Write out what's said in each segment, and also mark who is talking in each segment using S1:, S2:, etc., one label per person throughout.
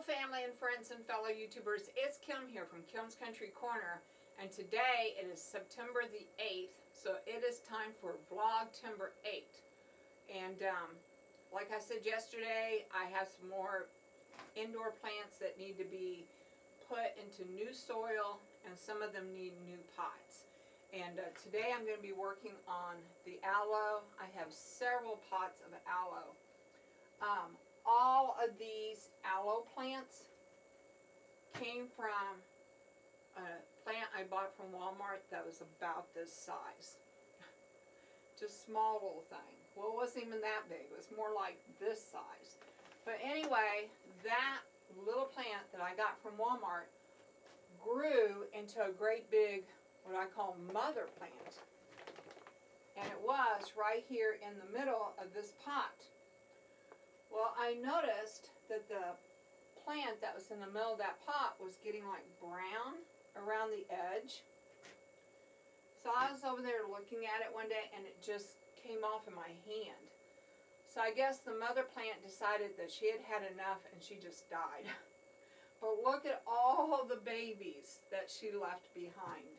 S1: family and friends and fellow YouTubers, it's Kim here from Kim's Country Corner, and today it is September the 8th, so it is time for Vlog-tember 8. And like I said yesterday, I have some more indoor plants that need to be put into new soil, and some of them need new pots. And today I'm going to be working on the aloe. I have several pots of aloe. All of these aloe plants came from a plant I bought from Walmart that was about this size. Just small little thing. Well, it wasn't even that big. It was more like this size. But anyway, that little plant that I got from Walmart grew into a great big, what I call mother plant. And it was right here in the middle of this pot. Well, I noticed that the plant that was in the middle of that pot was getting like brown around the edge. So I was over there looking at it one day and it just came off in my hand. So I guess the mother plant decided that she had had enough and she just died. But look at all the babies that she left behind.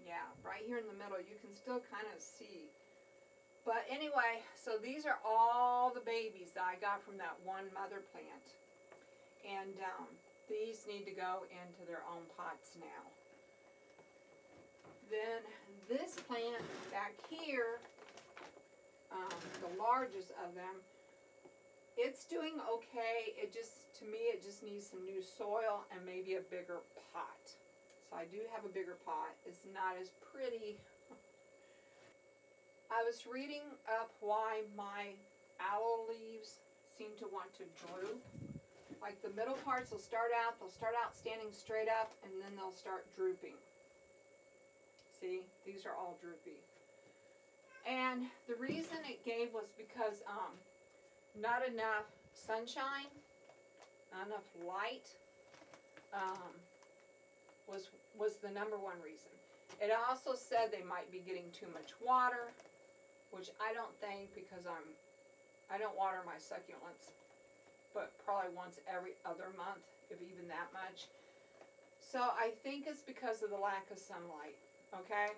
S1: Yeah, right here in the middle you can still kind of see. But anyway, so these are all the babies that I got from that one mother plant. And these need to go into their own pots now. Then this plant back here, the largest of them, it's doing okay. It just, to me, it just needs some new soil and maybe a bigger pot. So I do have a bigger pot. It's not as pretty. I was reading up why my aloe leaves seem to want to droop. Like the middle parts will start out standing straight up, and then they'll start drooping. See, these are all droopy. And the reason it gave was because not enough sunshine, not enough light was the number one reason. It also said they might be getting too much water, which I don't think, because I don't water my succulents, but probably once every other month, if even that much. So I think it's because of the lack of sunlight, okay?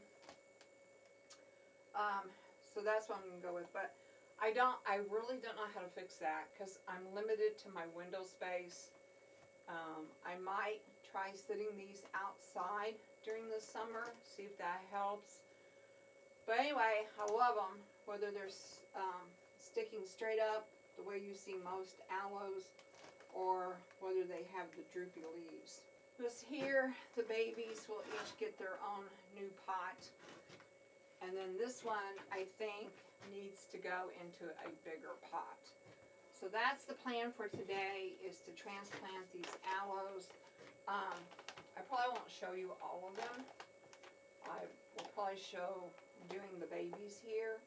S1: So that's what I'm going to go with, but I really don't know how to fix that, because I'm limited to my window space. I might try sitting these outside during the summer, see if that helps. But anyway, I love them, whether they're sticking straight up the way you see most aloes, or whether they have the droopy leaves. This here, the babies will each get their own new pot. And then this one, I think, needs to go into a bigger pot. So that's the plan for today, is to transplant these aloes. I probably won't show you all of them. I will probably show doing the babies here,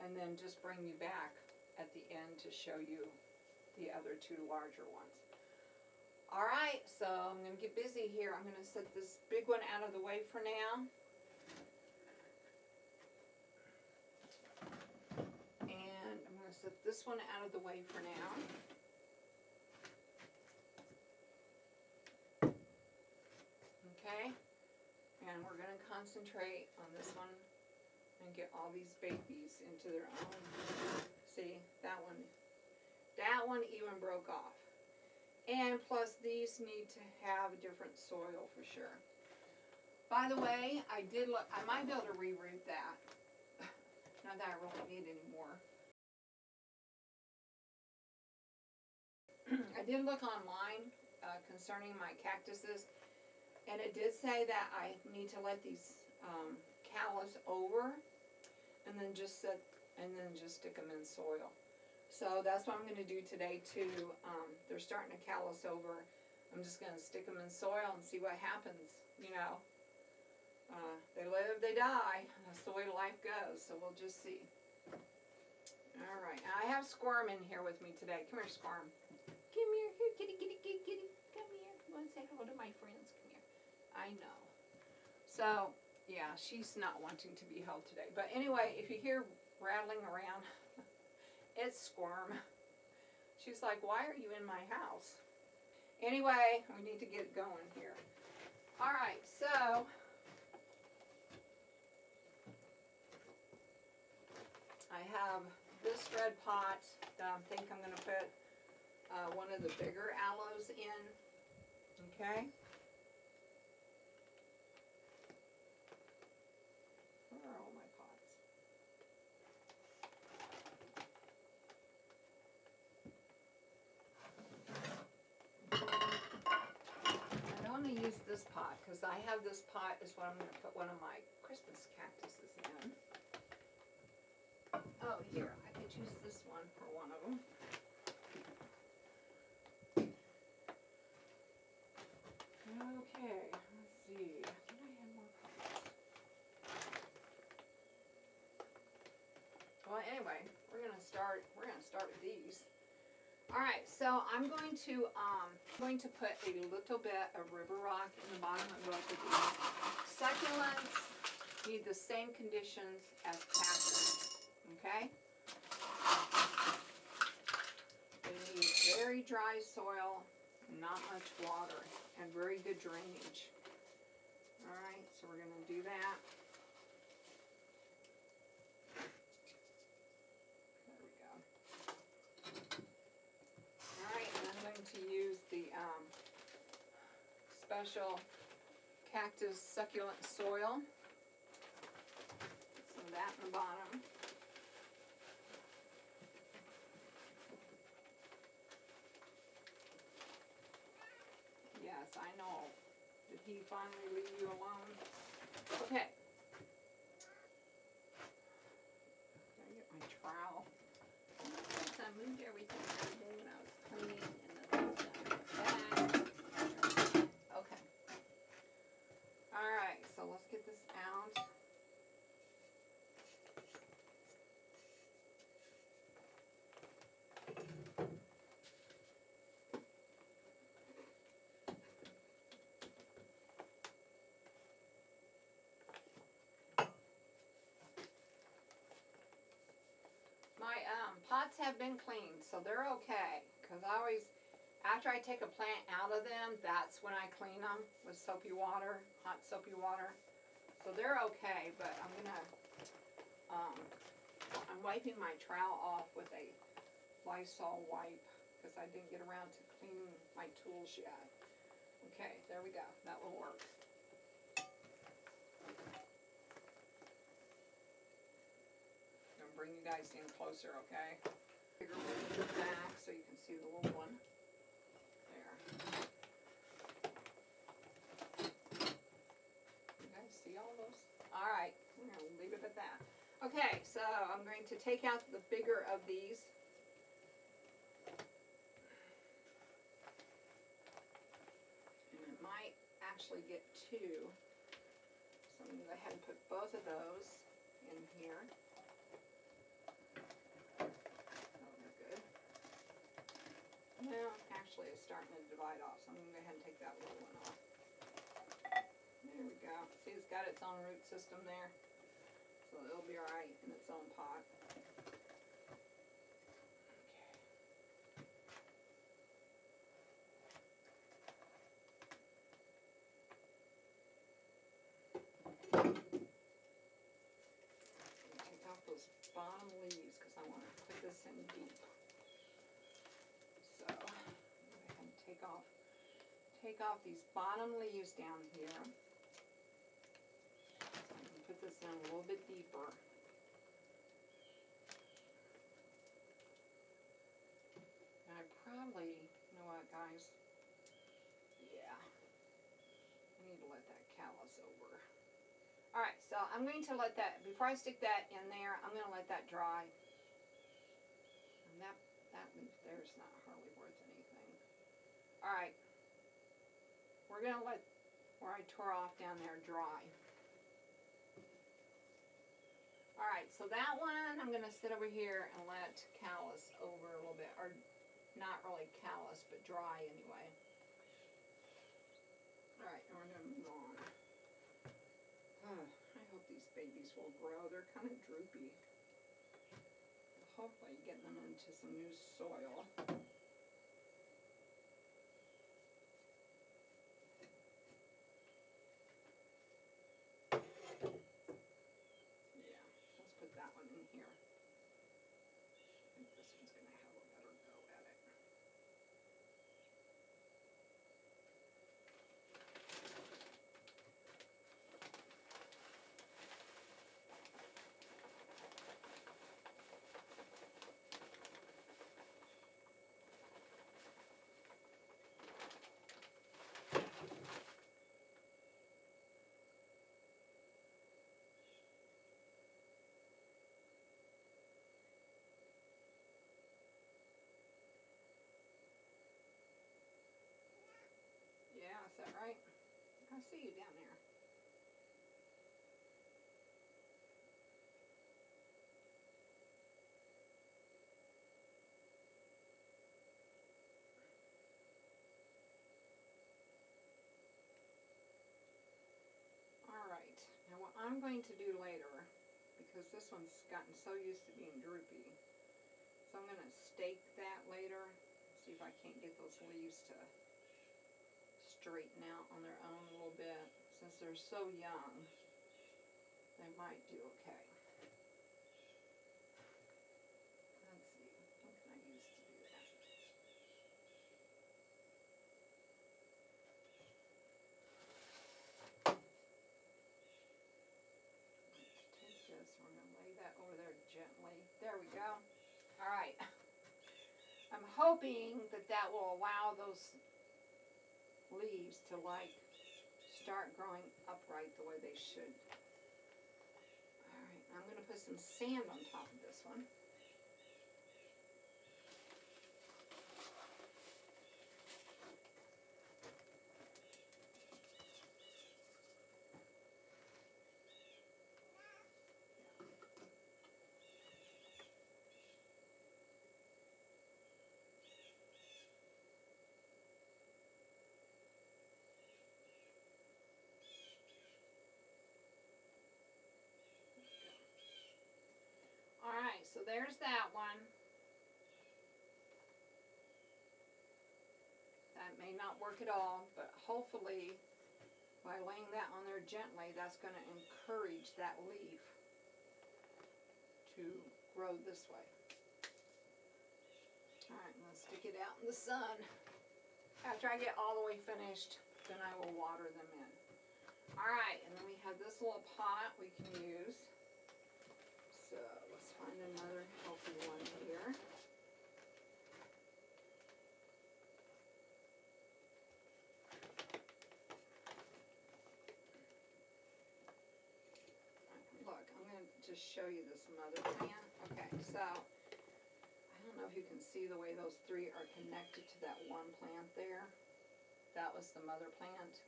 S1: and then just bring you back at the end to show you the other two larger ones. Alright, so I'm going to get busy here. I'm going to set this big one out of the way for now. And I'm going to set this one out of the way for now. Okay, and we're going to concentrate on this one and get all these babies into their own. See, that one even broke off. And plus these need to have different soil for sure. By the way, I did look, I might be able to reroot that. Not that I really need any more. I did look online concerning my cactuses, and it did say that I need to let these callus over, and then just stick them in soil. So that's what I'm going to do today too. They're starting to callus over. I'm just going to stick them in soil and see what happens. You know, they live, they die. That's the way life goes. So we'll just see. All right, I have Squirm in here with me today. Come here, Squirm. Come here, kitty, kitty, kitty, kitty. Come here. You want to say hello to my friends? Come here. I know. So, yeah, she's not wanting to be held today. But anyway, if you hear rattling around, it's Squirm. She's like, why are you in my house? Anyway, we need to get going here. All right, so I have this red pot that I think I'm going to put one of the bigger aloes in. Okay. Where are all my pots? I want to use this pot because I have this pot is what I'm going to put one of my Christmas cactuses in. Oh, here, I could use this one for one of them. Okay, let's see. I think I had more pots. Well, anyway, we're gonna start with these. All right, so I'm going to put a little bit of river rock in the bottom of both of these. Succulents need the same conditions as cactus. Okay. They need very dry soil, not much water, and very good drainage. All right, so we're going to do that. There we go. All right, and I'm going to use the special cactus succulent soil. So that in the bottom. Yes, I know. Did he finally leave you alone? Okay. Gotta get my trowel. I moved everything the other day when I was cleaning and then I was done. Okay. Alright, so let's get this out. My pots have been cleaned, so they're okay. Because I always, after I take a plant out of them, that's when I clean them with soapy water, hot soapy water. So they're okay, but I'm gonna, I'm wiping my trowel off with a Lysol wipe because I didn't get around to cleaning my tools yet. Okay, there we go. That will work. Bring you guys in closer, okay? Bigger one in the back so you can see the little one. There. You guys see all those? Alright, we're going to leave it at that. Okay, so I'm going to take out the bigger of these. And it might actually get two. So I'm going to go ahead and put both of those in here. Well, actually it's starting to divide off, so I'm going to go ahead and take that little one off. There we go. See, it's got its own root system there. So it'll be alright in its own pot. Okay. Take off those bottom leaves because I want to put this in deep. Take off these bottom leaves down here. So I can put this in a little bit deeper. And I probably, you know what guys? Yeah. I need to let that callus over. Alright, so I'm going to let that, before I stick that in there, I'm going to let that dry. And that leaf there is not hardly worth anything. Alright. We're going to let where I tore off down there dry. Alright, so that one I'm going to sit over here and let callus over a little bit. Or not really callus, but dry anyway. Alright, and we're going to move on. I hope these babies will grow. They're kind of droopy. Hopefully getting them into some new soil. I see you down there. Alright, now what I'm going to do later, because this one's gotten so used to being droopy, so I'm going to stake that later, see if I can't get those leaves to straighten out on their own a little bit. Since they're so young, they might do okay. Let's see, what can I use to do that? Take this, we're going to lay that over there gently. There we go. Alright. I'm hoping that that will allow those leaves to start growing upright the way they should. Alright, I'm going to put some sand on top of this one. Alright, so there's that one. That may not work at all, but hopefully by laying that on there gently, that's going to encourage that leaf to grow this way. Alright, I'm going to stick it out in the sun. After I get all the way finished, then I will water them in. Alright, and then we have this little pot we can use. So let's find another healthy one here. Look, I'm going to just show you this mother plant. Okay, so I don't know if you can see the way those three are connected to that one plant there. That was the mother plant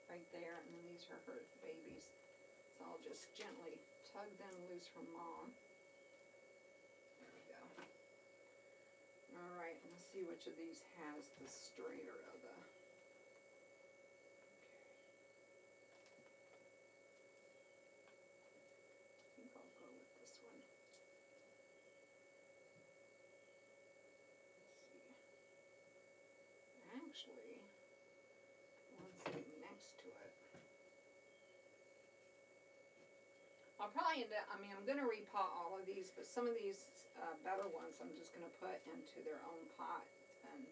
S1: right there, and then these are her babies. So I'll just gently tug them loose from mom. There we go. Alright, let's see which of these has the straighter of the... Okay. I think I'll go with this one. Let's see. Actually, one's sitting next to it. I'll probably end up, I'm going to repot all of these, but some of these better ones I'm just going to put into their own pot, and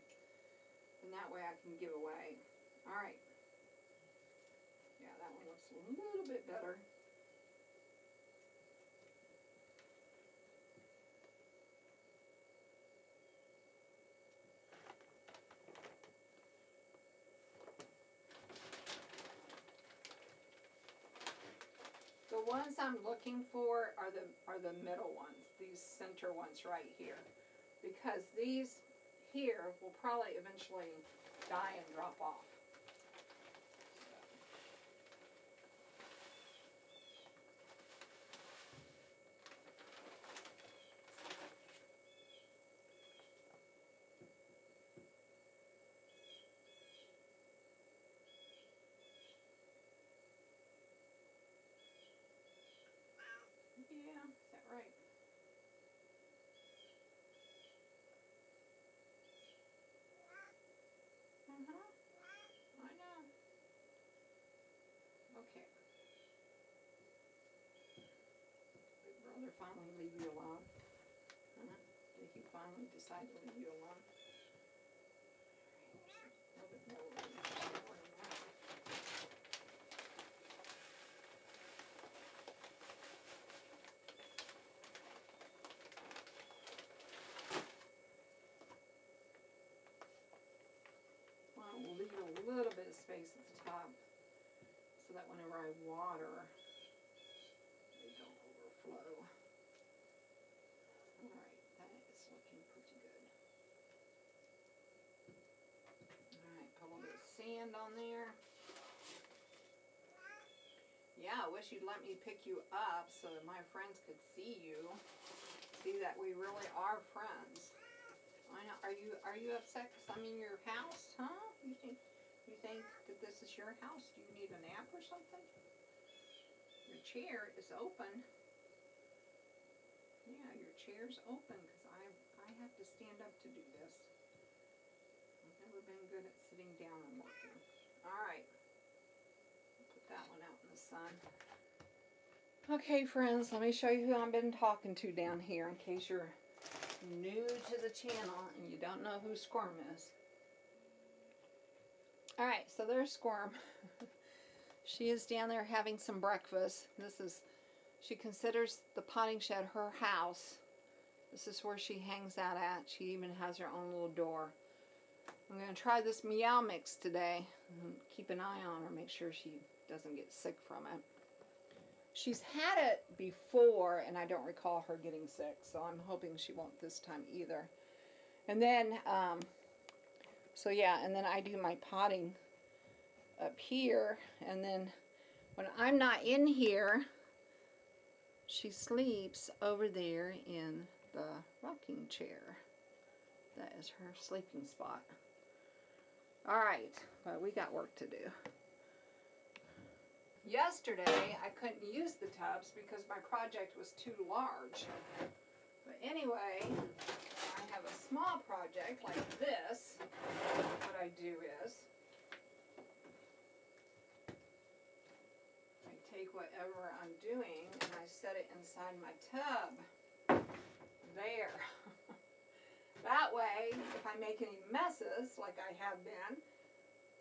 S1: that way I can give away. Alright. Yeah, that one looks a little bit better. The ones I'm looking for are the middle ones, these center ones right here. Because these here will probably eventually die and drop off. Yeah, is that right? I know. Okay. Big brother finally leave you alone? Did he finally decide to leave you alone? A little bit more room. We'll leave a little bit of space at the top so that whenever I water, they don't overflow. Alright, that is looking pretty good. Alright, put a little bit of sand on there. Yeah, I wish you'd let me pick you up so that my friends could see you. See that we really are friends. I know. Are you upset because I'm in your house, huh? You think that this is your house? Do you need a nap or something? Your chair is open. Yeah, your chair's open because I have to stand up to do this. I've never been good at sitting down and working. All right. Put that one out in the sun. Okay, friends, let me show you who I've been talking to down here in case you're new to the channel and you don't know who Squirm is. All right, so there's Squirm. She is down there having some breakfast. She considers the potting shed her house. This is where she hangs out at. She even has her own little door. I'm going to try this meow mix today. Keep an eye on her, make sure she doesn't get sick from it. She's had it before, and I don't recall her getting sick, so I'm hoping she won't this time either. And then, so yeah, and then I do my potting up here, and then when I'm not in here, she sleeps over there in the rocking chair. That is her sleeping spot. All right, well, we got work to do. Yesterday, I couldn't use the tubs because my project was too large. But anyway, I have a small project like this. What I do is, I take whatever I'm doing and I set it inside my tub. There. That way, if I make any messes, like I have been,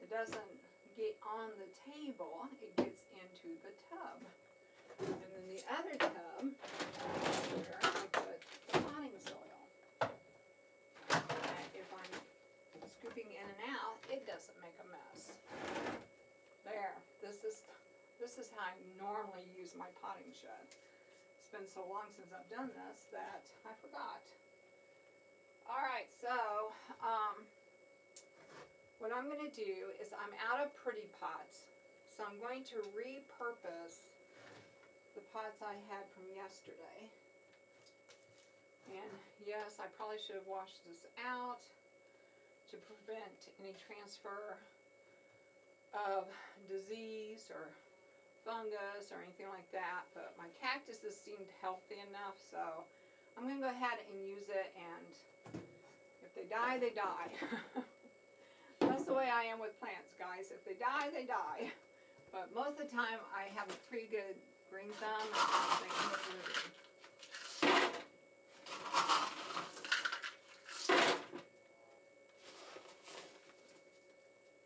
S1: it doesn't get on the table, it gets into the tub. And then the other tub, where I put the potting soil. And if I'm scooping in and out, it doesn't make a mess. There, this is how I normally use my potting shed. It's been so long since I've done this that I forgot. Alright, so, what I'm going to do is I'm out of pretty pots, so I'm going to repurpose the pots I had from yesterday. And yes, I probably should have washed this out to prevent any transfer of disease or fungus or anything like that, but my cactuses seemed healthy enough, so I'm going to go ahead and use it, and if they die, they die. That's the way I am with plants, guys. If they die, they die. But most of the time, I have a pretty good green thumb and they end up living.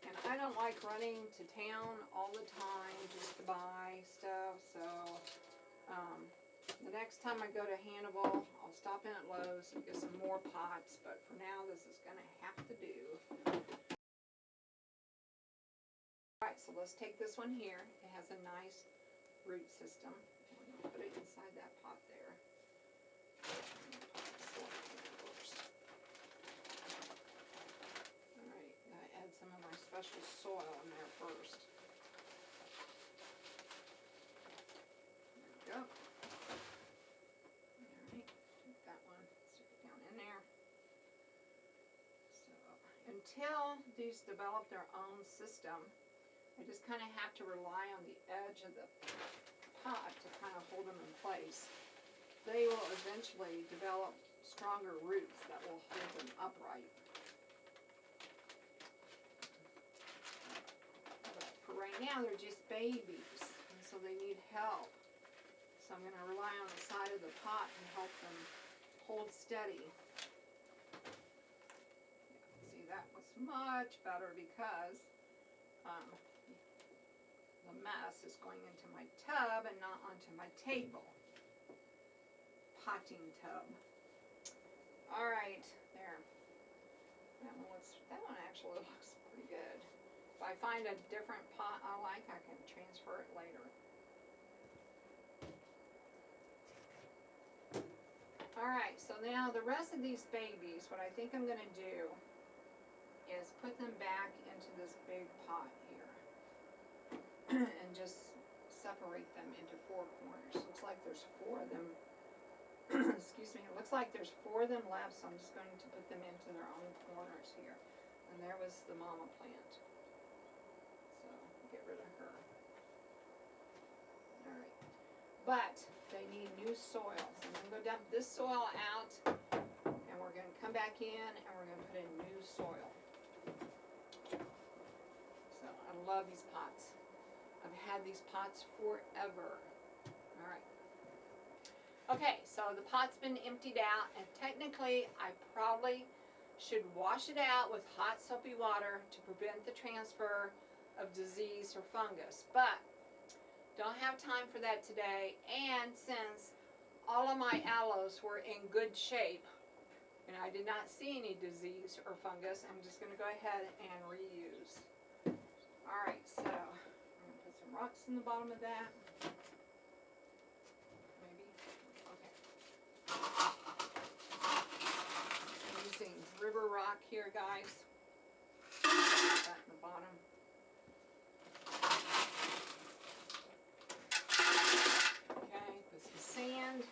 S1: And I don't like running to town all the time just to buy stuff, so the next time I go to Hannibal, I'll stop in at Lowe's and get some more pots, but for now, this is going to have to do. Alright, so let's take this one here. It has a nice root system. I'm going to put it inside that pot there. Alright, gotta add some of my special soil in there first. There we go. Alright, take that one, stick it down in there. So, until these develop their own system, I just kind of have to rely on the edge of the pot to kind of hold them in place. They will eventually develop stronger roots that will hold them upright. But for right now, they're just babies, and so they need help. So I'm going to rely on the side of the pot and help them hold steady. See, that was much better because the mess is going into my tub and not onto my table. Potting tub. Alright, there. That one actually looks pretty good. If I find a different pot I like, I can transfer it later. Alright, so now the rest of these babies, what I think I'm going to do is put them back into this big pot here. And just separate them into 4 corners. Looks like there's 4 of them. Excuse me. It looks like there's 4 of them left, so I'm just going to put them into their own corners here. And there was the mama plant. So get rid of her. All right. But they need new soil. So I'm going to go dump this soil out, and we're going to come back in, and we're going to put in new soil. So I love these pots. I've had these pots forever. All right. Okay, so the pot's been emptied out, and technically I probably should wash it out with hot soapy water to prevent the transfer of disease or fungus. But don't have time for that today, and since all of my aloes were in good shape and I did not see any disease or fungus, I'm just going to go ahead and reuse. Alright, so I'm going to put some rocks in the bottom of that. Maybe. Okay. I'm using river rock here, guys. Put that in the bottom. Okay, put some sand.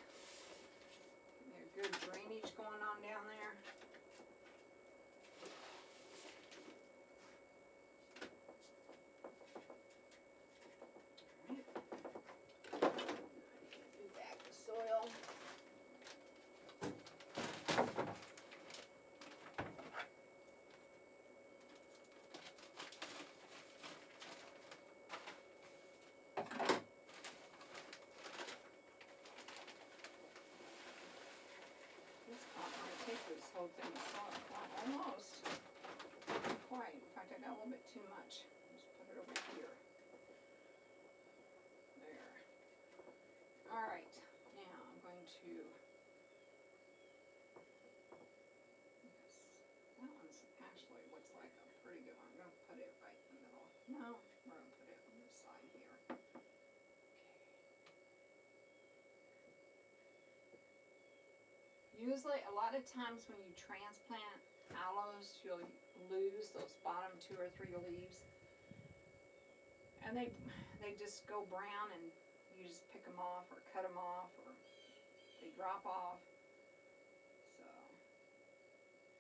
S1: Get a good drainage going on down there. Do back the soil. This whole thing is almost. Not quite. In fact, I got a little bit too much. Just put it over here. There. Alright. Now I'm going to. That one's actually looks like a pretty good one. I'm going to put it right in the middle. No, we're going to put it on this side here. Usually, a lot of times when you transplant aloes, you'll lose those bottom 2 or 3 leaves. And they just go brown, and you just pick them off or cut them off, or they drop off. So,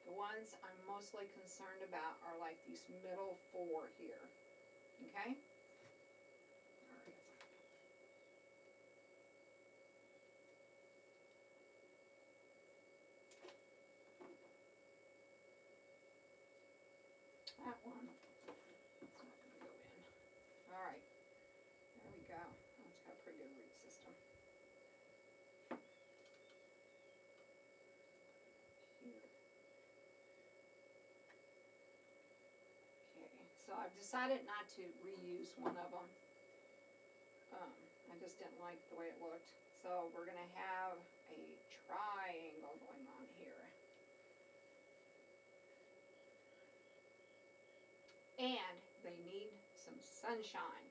S1: the ones I'm mostly concerned about are like these middle 4 here. Okay? That one, it's not going to go in. Alright, there we go. That's got a pretty good root system. Here. Okay, so I've decided not to reuse one of them. I just didn't like the way it looked. So we're going to have a triangle going on here. And they need some sunshine.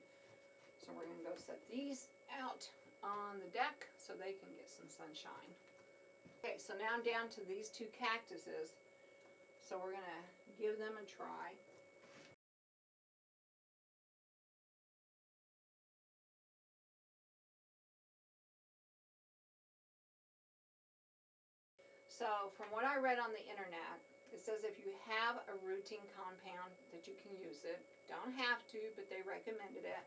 S1: So we're going to go set these out on the deck so they can get some sunshine. Okay, so now I'm down to these 2 cactuses. So we're going to give them a try. So from what I read on the internet, it says if you have a rooting compound that you can use it. Don't have to, but they recommended it.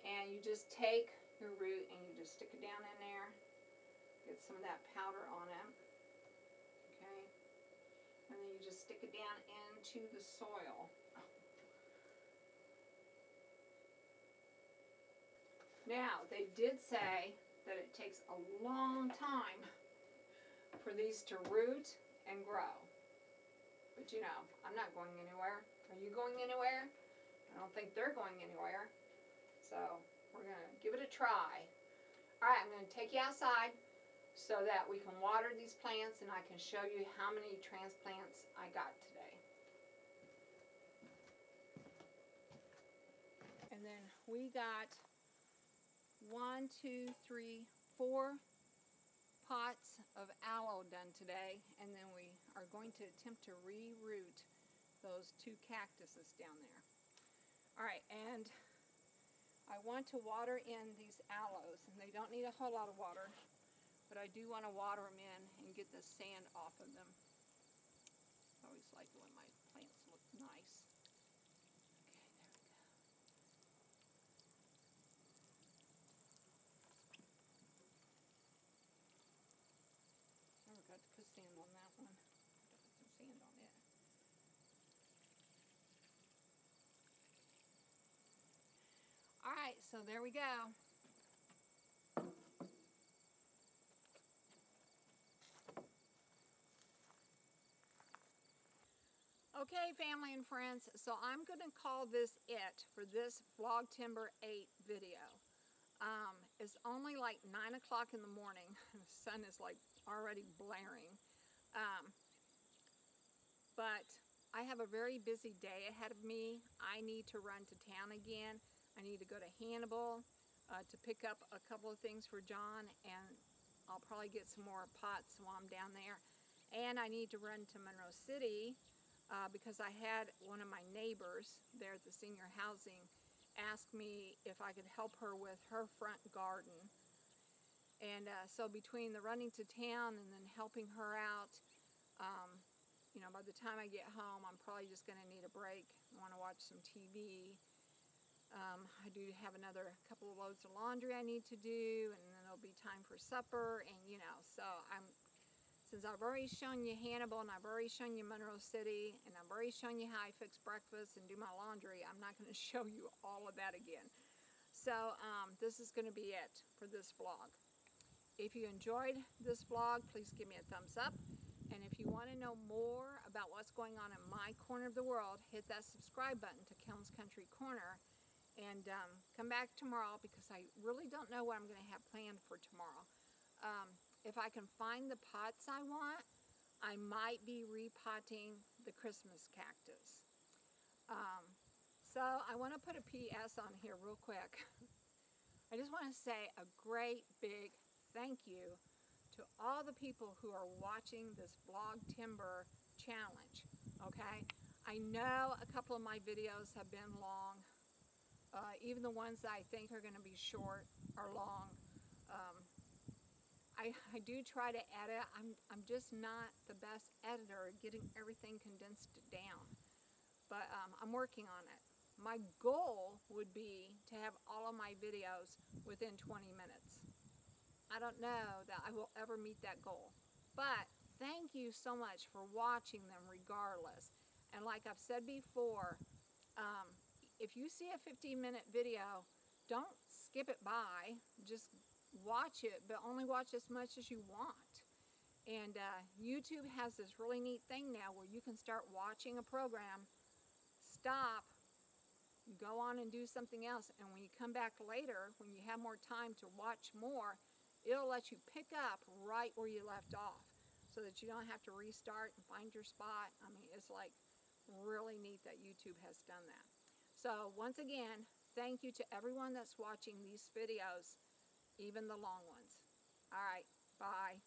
S1: And you just take your root and you just stick it down in there. Get some of that powder on it. Okay. And then you just stick it down into the soil. Now, they did say that it takes a long time for these to root and grow. But you know, I'm not going anywhere. Are you going anywhere? I don't think they're going anywhere. So we're going to give it a try. Alright, I'm going to take you outside so that we can water these plants and I can show you how many transplants I got today. And then we got 1, 2, 3, 4 pots of aloe done today, and then we are going to attempt to re-root those 2 cactuses down there. Alright, and I want to water in these aloes, and they don't need a whole lot of water, but I do want to water them in and get the sand off of them. I always like it when my plants look nice. Okay, there we go. I forgot to put sand on that one. I have to put some sand on it. Alright, so there we go. Okay, family and friends, so I'm going to call this it for this Vlog-tember 8 video. It's only like 9 o'clock in the morning. The sun is like already blaring. But I have a very busy day ahead of me. I need to run to town again. I need to go to Hannibal to pick up a couple of things for John, and I'll probably get some more pots while I'm down there. And I need to run to Monroe City because I had one of my neighbors there at the senior housing ask me if I could help her with her front garden. And so between the running to town and then helping her out, you know, by the time I get home, I'm probably just going to need a break. I want to watch some TV. I do have another couple of loads of laundry I need to do, and then it'll be time for supper, and you know, so since I've already shown you Hannibal, and I've already shown you Monroe City, and I've already shown you how I fix breakfast and do my laundry, I'm not going to show you all of that again. So this is going to be it for this vlog. If you enjoyed this vlog, please give me a thumbs up. And if you want to know more about what's going on in my corner of the world, hit that subscribe button to Kilns Country Corner. And come back tomorrow because I really don't know what I'm going to have planned for tomorrow. If I can find the pots I want, I might be repotting the Christmas cactus. So I want to put a PS on here real quick. I just want to say a great big thank you to all the people who are watching this Vlog-tember challenge. Okay, I know a couple of my videos have been long. Even the ones that I think are going to be short are long. I do try to edit. I'm just not the best editor at getting everything condensed down. But I'm working on it. My goal would be to have all of my videos within 20 minutes. I don't know that I will ever meet that goal. But thank you so much for watching them regardless. And like I've said before, if you see a 15-minute video, don't skip it by. Just watch it, but only watch as much as you want. And YouTube has this really neat thing now where you can start watching a program, stop, go on and do something else, and when you come back later, when you have more time to watch more, it'll let you pick up right where you left off so that you don't have to restart and find your spot. I mean, it's like really neat that YouTube has done that. So once again, thank you to everyone that's watching these videos, even the long ones. All right, bye.